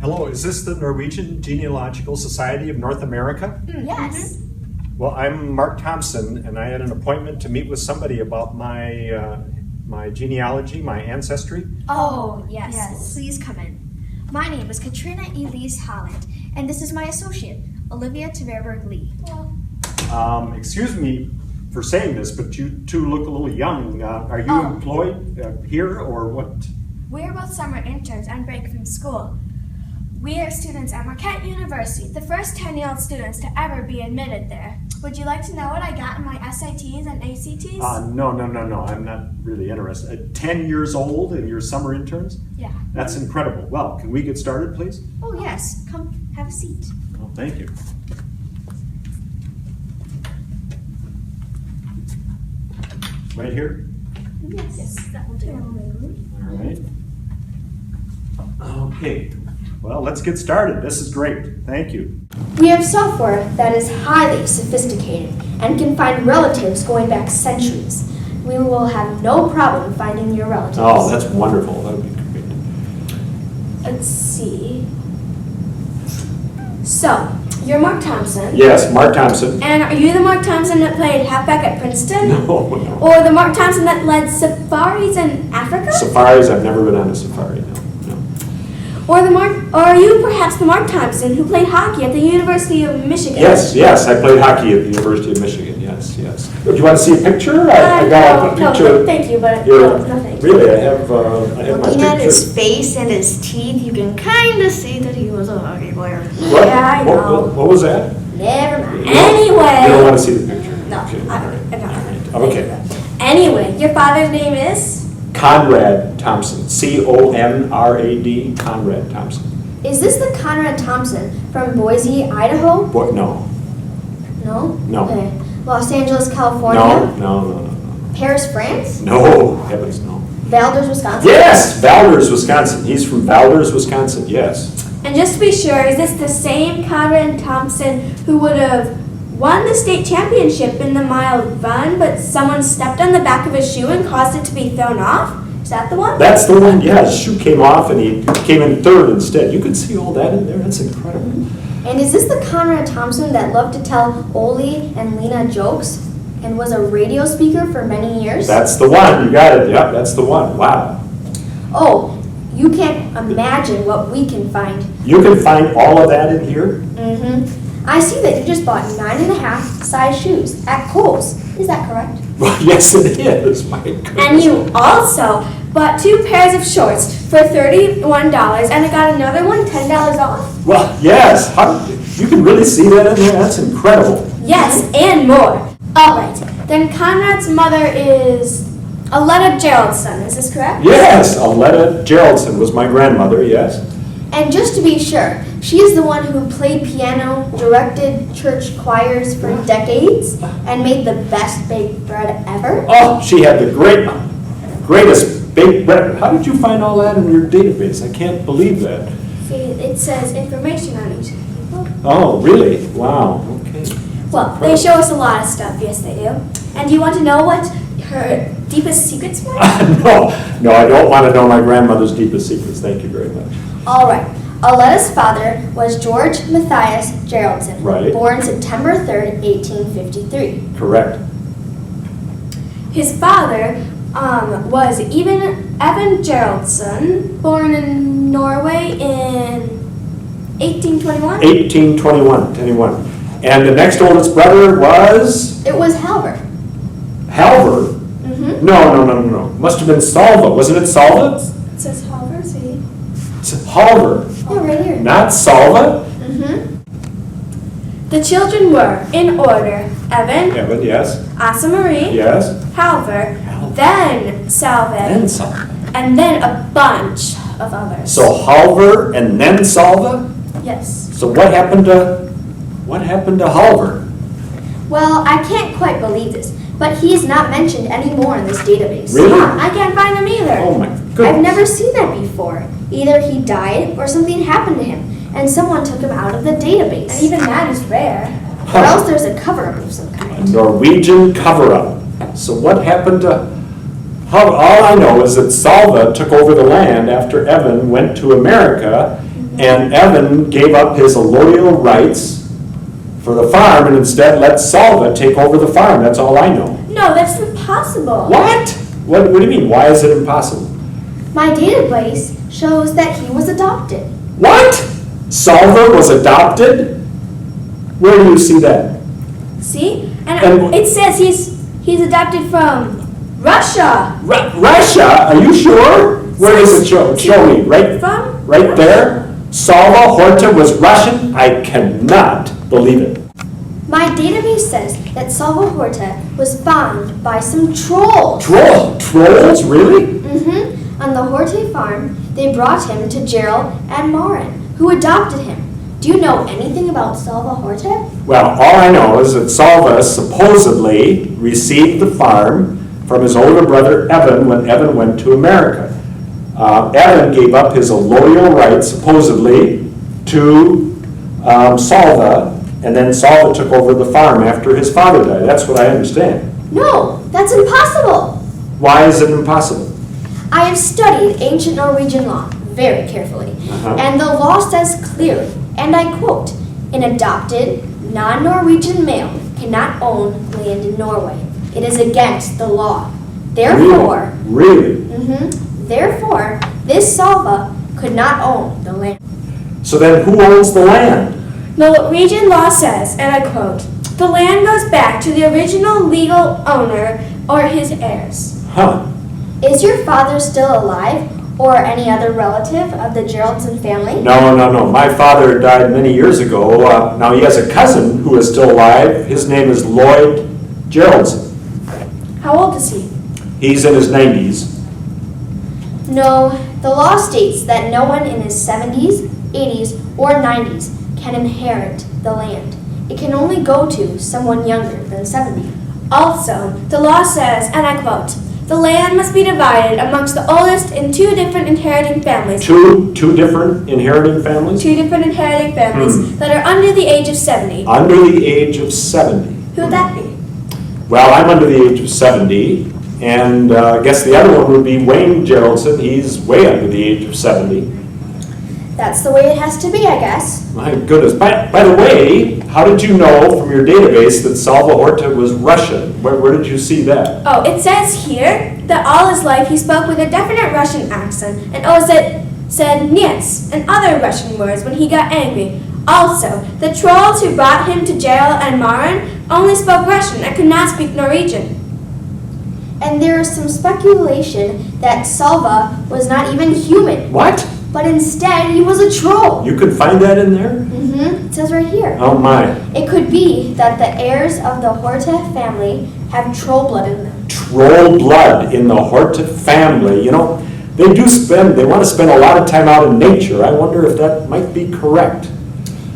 Hello, is this the Norwegian Genealogical Society of North America? Yes. Well, I'm Mark Thompson, and I had an appointment to meet with somebody about my genealogy, my ancestry. Oh, yes. Please come in. My name is Katrina Elise Holland, and this is my associate, Olivia Tverberg Lee. Excuse me for saying this, but you two look a little young. Are you employed here, or what? We're both summer interns on break from school. We are students at Marquette University, the first 10-year-old students to ever be admitted there. Would you like to know what I got in my SATs and ACTs? No. I'm not really interested. 10 years old and you're summer interns? Yeah. That's incredible. Well, can we get started, please? Oh, yes. Come, have a seat. Well, thank you. Right here? Yes, that will do. All right. Okay. Well, let's get started. This is great. Thank you. We have software that is highly sophisticated and can find relatives going back centuries. We will have no problem finding your relatives. Oh, that's wonderful. That would be great. Let's see. So, you're Mark Thompson. Yes, Mark Thompson. And are you the Mark Thompson that played halfback at Princeton? No. Or the Mark Thompson that led safaris in Africa? Safaris? I've never been on a safari, no. Or are you perhaps the Mark Thompson who played hockey at the University of Michigan? Yes, I played hockey at the University of Michigan, yes. Do you want to see a picture? I got a picture. No, thank you, but Here, no, thank you. really, I have my Looking at picture. his face and his teeth, you can kind of see that he was a hockey player. What? Yeah, I know. What was that? Never mind. You don't Anyway. want to see the picture? No, Okay, I all right. got it. All right. Okay. Anyway, your father's name is? Conrad Thompson, C-O-N-R-A-D, Conrad Thompson. Is this the Conrad Thompson from Boise, Idaho? What? No. No? No. Okay. Los Angeles, California? No. Paris, France? No, heavens no. Valdez, Wisconsin? Yes, Valdez, Wisconsin. He's from Valdez, Wisconsin, yes. And just to be sure, is this the same Conrad Thompson who would have won the state championship in the mile run, but someone stepped on the back of his shoe and caused it to be thrown off? Is that the one? That's the one, yeah. His shoe came off and he came in third instead. You can see all that in there. That's incredible. And is this the Conrad Thompson that loved to tell Ole and Lena jokes and was a radio speaker for many years? That's the one. You got it. Yep, that's the one. Wow. Oh, you can't imagine what we can find. You can find all of that in here? Mm-hmm. I see that you just bought 9.5 size shoes at Kohl's. Is that correct? Well, yes, it is. My goodness. And you also bought 2 pairs of shorts for $31 and I got another one $10 off. Well, yes. You can really see that in there? That's incredible. Yes, and more. All right, then Conrad's mother is Aletta Geraldson. Is this correct? Yes, Aletta Geraldson was my grandmother, yes. And just to be sure, she is the one who played piano, directed church choirs for decades, and made the best baked bread ever? Oh, she had the greatest baked bread. How did you find all that in your database? I can't believe that. See, it says information on each people. Oh, really? Wow. Okay. Well, they show us a lot of stuff, yes they do. And do you want to know what her deepest secrets were? No, I don't want to know my grandmother's deepest secrets. Thank you very much. All right. Aletta's father was George Matthias Geraldson, Right. born September 3rd, 1853. Correct. His father was Evan Geraldson, born in Norway in 1821. 1821. And the next oldest brother was It was Halvor. Halvor. Mm-hmm. No. Must have been Salve. Wasn't it Salve? It says Halvor, see? It's Halvor. Oh, right here. Not Salve? Mm-hmm. The children were, in order, Evan, Evan, yes. Asa Marie, Yes. Halvor, Halvor. then Salve, And Salve. and then a bunch of others. So Halvor and then Salve? Yes. So what happened to Halvor? Well, I can't quite believe this, but he is not mentioned anymore in this database. Really? Yeah, I can't find him either. Oh my goodness. I've never seen that before. Either he died or something happened to him, and someone took him out of the database. And even that is rare. Or else there's a cover-up of some A kind. Norwegian cover-up. So what happened to All I know is that Salve took over the land after Evan went to America, and Evan gave up his allodial rights for the farm and instead let Salve take over the farm. That's all I know. No, that's impossible. What? What do you mean? Why is it impossible? My database shows that he was adopted. What? Salve was adopted? Where do you see that? See? And And- it says he's adopted from Russia. Russia? Are you sure? Where does it show? Show me. Right there? Salve Horte was Russian? I cannot believe it. My database says that Salve Horte was found by some trolls. Trolls? Really? On the Horte farm, they brought him to Gerald and Maren, who adopted him. Do you know anything about Salve Horte? Well, all I know is that Salve supposedly received the farm from his older brother Evan when Evan went to America. Evan gave up his allodial rights, supposedly, to Salve, and then Salve took over the farm after his father died. That's what I understand. No, that's impossible. Why is it impossible? I have studied ancient Norwegian law very carefully, and the law says clearly, and I quote, an adopted, non-Norwegian male cannot own land in Norway. It is against the law. Therefore, Really? Therefore, this Salve could not own the land. So then who owns the land? Norwegian law says, and I quote, the land goes back to the original legal owner or his heirs. Huh. Is your father still alive, or any other relative of the Geraldson family? No. My father died many years ago. Now he has a cousin who is still alive. His name is Lloyd Geraldson. How old is he? He's in his 90s. No, the law states that no one in his 70s, 80s, or 90s can inherit the land. It can only go to someone younger than 70. Also, the law says, and I quote, the land must be divided amongst the oldest in two different inheriting families. Two different inheriting families? Two different inheriting families that are under the age of 70. Under the age of 70. Who would that be? Well, I'm under the age of 70, and I guess the other one would be Wayne Geraldson. He's way under the age of 70. That's the way it has to be, I guess. My goodness. By the way, how did you know from your database that Salve Horte was Russian? Where did you see that? Oh, it says here that all his life he spoke with a definite Russian accent and always said "niet" and other Russian words when he got angry. Also, the trolls who brought him to Gerald and Maren only spoke Russian and could not speak Norwegian. And there is some speculation that Salve was not even human, What? but instead he was a troll. You could find that in there? It says right here. Oh my. It could be that the heirs of the Horte family have troll blood in them. Troll blood in the Horte family. You know, they want to spend a lot of time out in nature. I wonder if that might be correct.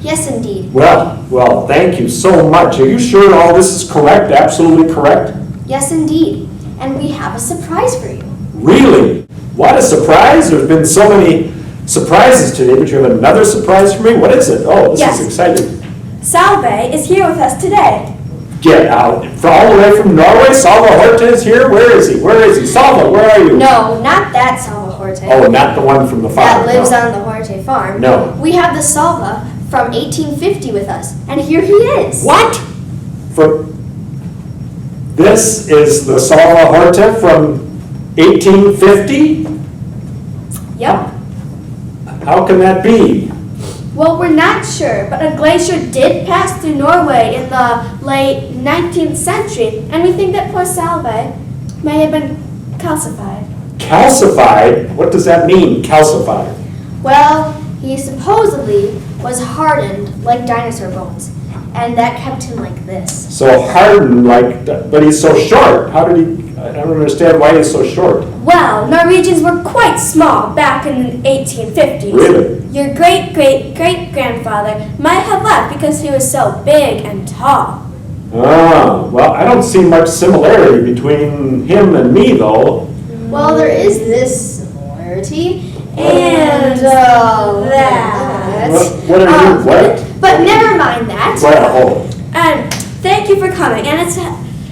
Yes, indeed. Well, thank you so much. Are you sure all this is correct? Absolutely correct? Yes, indeed. And we have a surprise for you. Really? What a surprise. There's been so many surprises today, but you have another surprise for me? What is it? Oh, this Yes. is exciting. Salve is here with us today. Get out. All the way from Norway? Salve Horte is here? Where is he? Salve, where are you? No, not that Salve Horte. Oh, not the one from the farm. That lives no. on the Horte farm. No. We have the Salve from 1850 with us, and here he is. What? This is the Salve Horte from 1850? Yep. How can that be? Well, we're not sure, but a glacier did pass through Norway in the late 19th century, and we think that poor Salve may have been calcified. Calcified? What does that mean, calcified? Well, he supposedly was hardened like dinosaur bones, and that kept him like this. So hardened, but he's so short. I don't understand why he's so short. Well, Norwegians were quite small back in the 1850s. Really? Your great-great-great-grandfather might have left because he was so big and tall. Ah, well, I don't see much similarity between him and me, though. Well, there is this similarity, And that. What are you, what? But never mind that. Well, And thank you for coming. And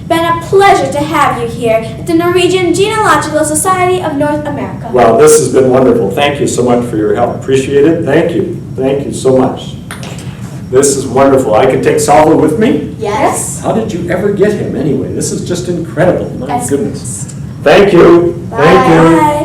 been a pleasure to have you here at the Norwegian Genealogical Society of North America. Well, this has been wonderful. Thank you so much for your help. Appreciate it. Thank you. Thank you so much. This is wonderful. I can take Salve with me? Yes. How did you ever get him anyway? This is just incredible. My That's goodness. Thank you. Thank you. Bye.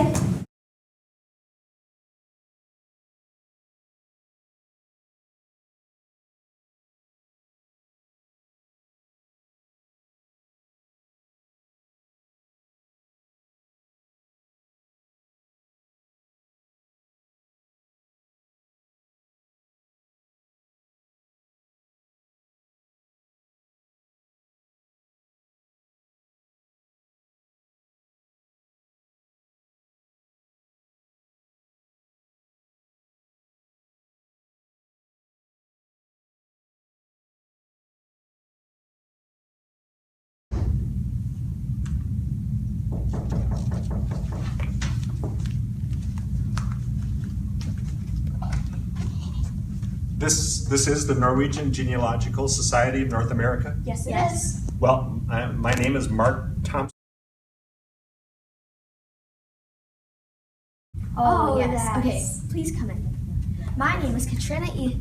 This is the Norwegian Genealogical Society of North America? Yes, it Yes. is. Well, my name is Mark Thompson. Oh, yes. yes. Okay, please come in. My name is Katrina E.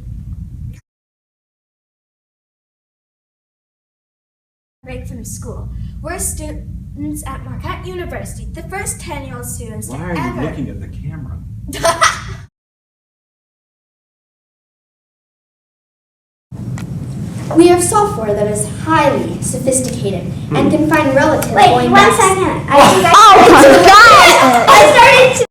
Break from school. We're students at Marquette University, the first 10-year-old students Why to are you ever. looking at the camera? We have software that is highly sophisticated and can find relatives Wait, going one back. second. I started to.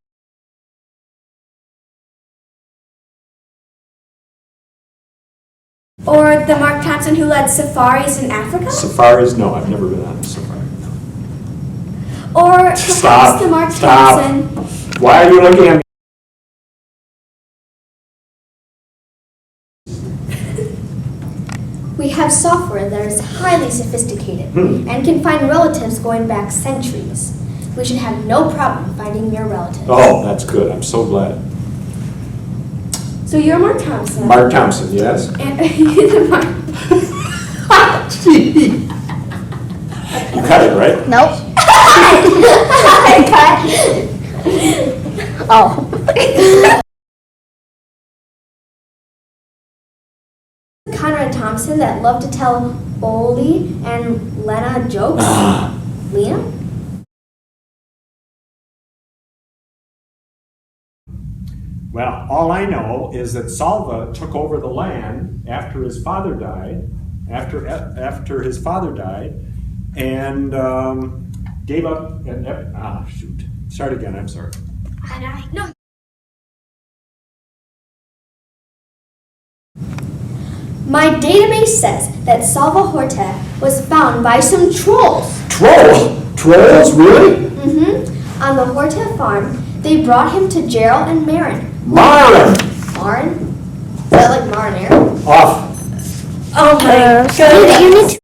Or the Mark Thompson who led safaris in Africa? Safaris? No, I've never been on a safari. No. Or perhaps Stop. the Mark Stop. Thompson. Why are you looking at me? We have software that is highly sophisticated and can find relatives going back centuries. We should have no problem finding your relatives. Oh, that's good. I'm so glad. So you're Mark Thompson. Mark Thompson, yes? And are you the Mark? You cut it, right? Nope. Oh. Conrad Thompson that loved to tell Boldy and Lena jokes. Lena? Well, all I know is that Salve took over the land after his father died, after his father died, and gave up, shoot. Start again, I'm sorry. No. My database says that Salve Horte was found by some trolls. Trolls? Trolls, really? On the Horte farm, they brought him to Gerald and Marin. Marin! Marin? Is that like marinara? Off. Oh my So you need to